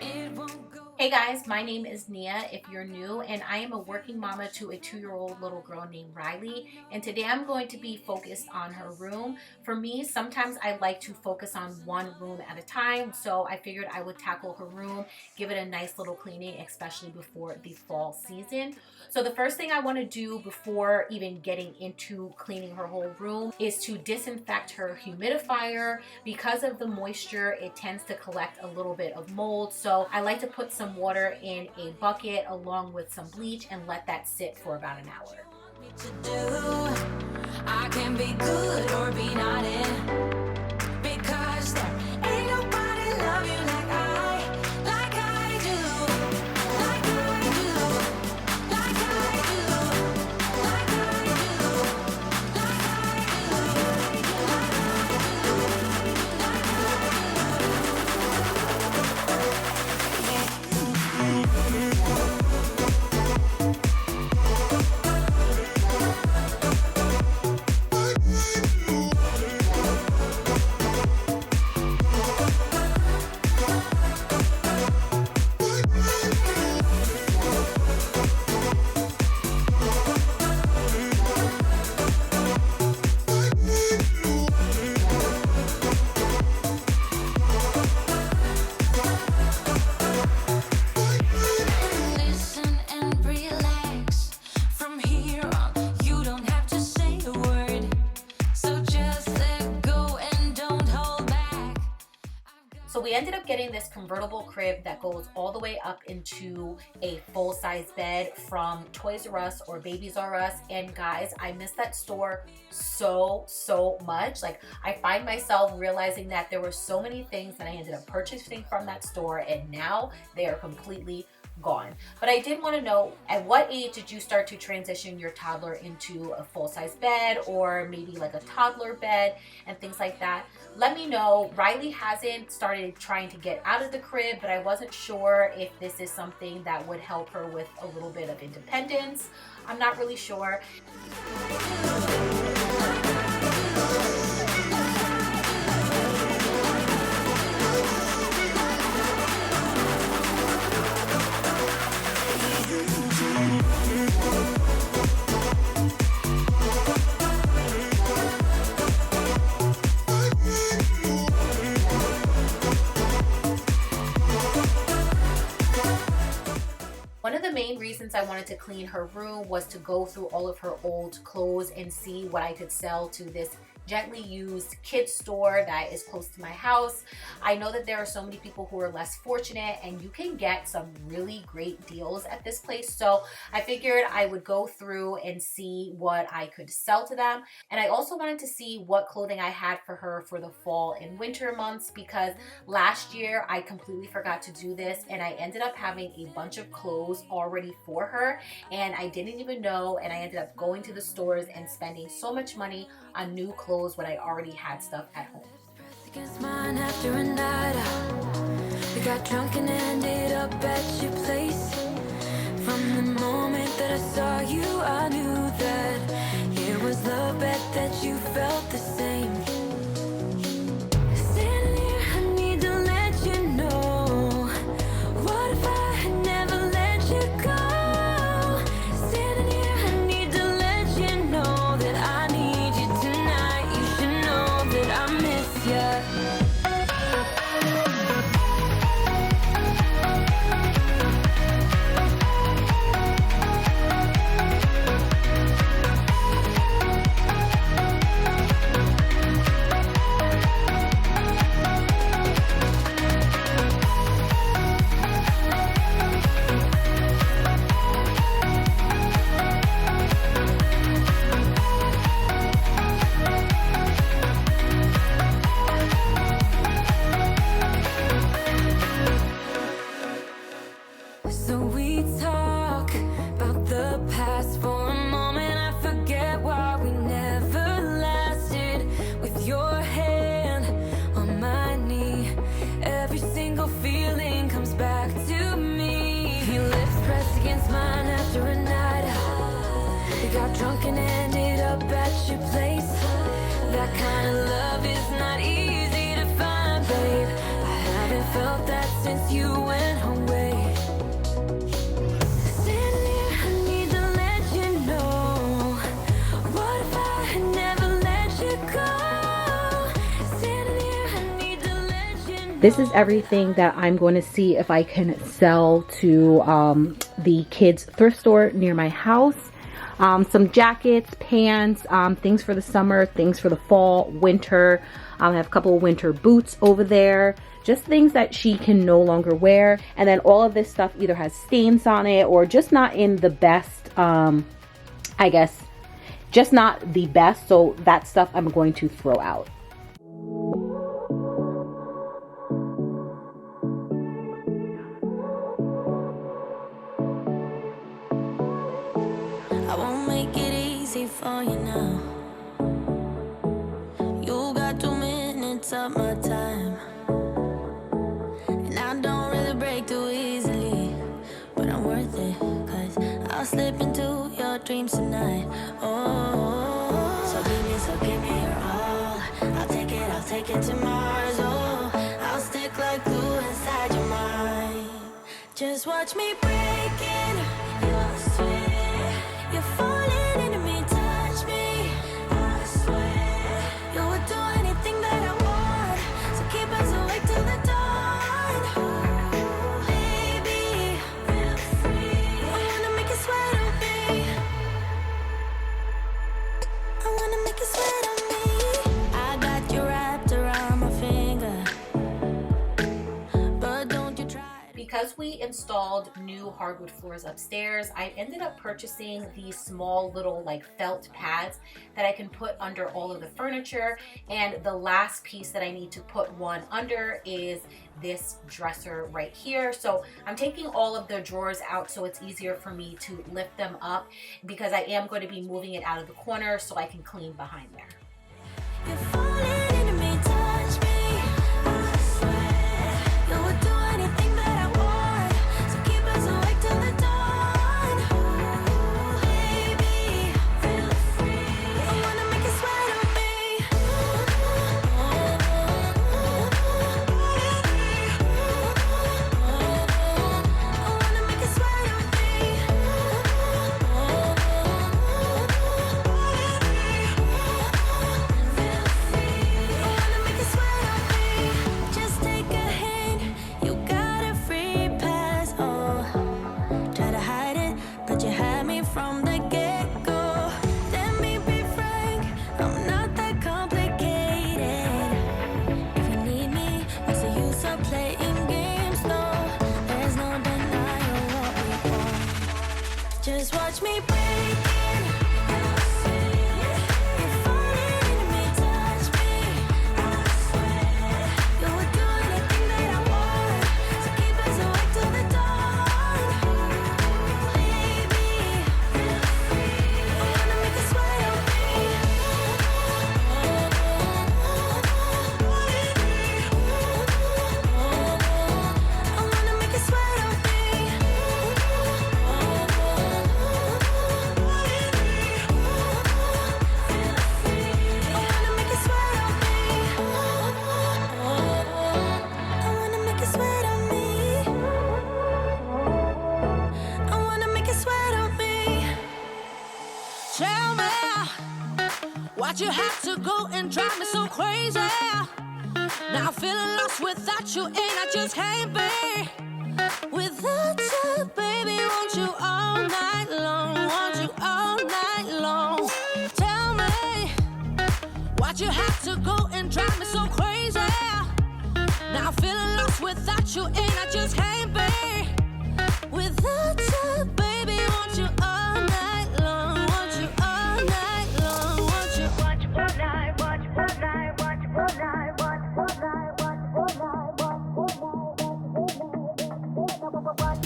Hey guys, my name is Nia if you're new, and I am a working mama to a 2-year-old little girl named Rylee, and today I'm going to be focused on her room. For me, sometimes I like to focus on one room at a time, so I figured I would tackle her room, give it a nice little cleaning, especially before the fall season. So the first thing I want to do before even getting into cleaning her whole room is to disinfect her humidifier. Because of the moisture, it tends to collect a little bit of mold, so I like to put some water in a bucket along with some bleach and let that sit for about an hour. I can be good or be naughty, because there ain't nobody love you like I do, like I do, like I do, like I do, So we ended up getting this convertible crib that goes all the way up into a full-size bed from Toys R Us or Babies R Us. And guys, I miss that store so much. Like, I find myself realizing that there were so many things that I ended up purchasing from that store, and now they are completely gone. But I did want to know, at what age did you start to transition your toddler into a full-size bed, or maybe like a toddler bed and things like that? Let me know. Rylee hasn't started trying to get out of the crib, but I wasn't sure if this is something that would help her with a little bit of independence. I'm not really sure. One of the main reasons I wanted to clean her room was to go through all of her old clothes and see what I could sell to this gently used kids store that is close to my house. I know that there are so many people who are less fortunate, and you can get some really great deals at this place. So I figured I would go through and see what I could sell to them. And I also wanted to see what clothing I had for her for the fall and winter months, because last year I completely forgot to do this and I ended up having a bunch of clothes already for her, and I didn't even know, and I ended up going to the stores and spending so much money on new clothes when I already had stuff at home. Against mine after a night out, we got drunk and ended up at your place. From the moment that I saw you, I knew that it was the bet that you felt the same. Standing here, I need to let you know, what if I had never let you go? Standing here, I need to let you know that I need you tonight. You should know that I miss you. Got drunk and ended up at your place. That kind of love is not easy to find, babe. I haven't felt that since you went This is everything that I'm going to see if I can sell to the kids thrift store near my house. Some jackets, pants, things for the summer, things for the fall, winter. I have a couple of winter boots over there. Just things that she can no longer wear. And then all of this stuff either has stains on it or just not in the best, I guess, just not the best. So that stuff I'm going to throw out. I won't make it easy for you now. You got 2 minutes of my time, and I don't really break too easily, but I'm worth it, 'cause I'll slip into your dreams tonight. Oh, so give me your all. I'll take it to Mars. Oh, I'll stick like glue inside your mind. Just watch me breaking your sweat. You're falling into me, touch me. I swear you would do anything that I want, so keep us awake till the dawn. Baby, feel free. I wanna make you sweat on me. I wanna make you sweat on me. I got you wrapped around my finger, but don't you try. Because we installed new hardwood floors upstairs, I ended up purchasing these small little like felt pads that I can put under all of the furniture. And the last piece that I need to put one under is this dresser right here. So I'm taking all of the drawers out so it's easier for me to lift them up, because I am going to be moving it out of the corner so I can clean behind there. You're falling into me, touch me. I swear you would do anything that I want, so keep us awake till the dawn. Baby, feel free. I wanna make you sweat on me. I wanna make you sweat on me. Just take a hint, you got a free pass. Oh, try to hide it, but you had me from the get-go. Let me be frank, I'm not that complicated. If you need me, what's the use of playing games? No, there's no denying what we want. Just watch me break it. You're falling into me, touch me. I swear you would do anything that I want, so keep us awake till the dawn. Baby, feel free. I wanna make you sweat on me. I wanna make you sweat on me. I wanna make you sweat on me. I wanna make you sweat on me. I wanna make you sweat on me. Tell me why'd you have to go and drive me so crazy? Now I'm feeling lost without you, and I just can't be without you, baby. Want you all night long, want you all night long. Tell me why'd you have to go and drive me so crazy? Now I'm feeling lost without you, and I just can't be without you, baby. Want you all night long, want you all night long, want you. Watch all night, watch all night, watch all night, watch all night, watch all night, watch all night, watch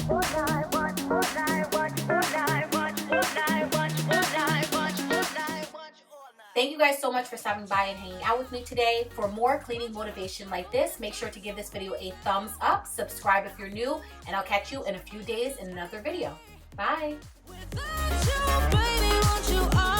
all night, watch all night, watch all night, watch all night, watch all night, watch all night. Thank you guys so much for stopping by and hanging out with me today. For more cleaning motivation like this, make sure to give this video a thumbs up, subscribe if you're new, and I'll catch you in a few days in another video. Bye. Without you, baby, want you all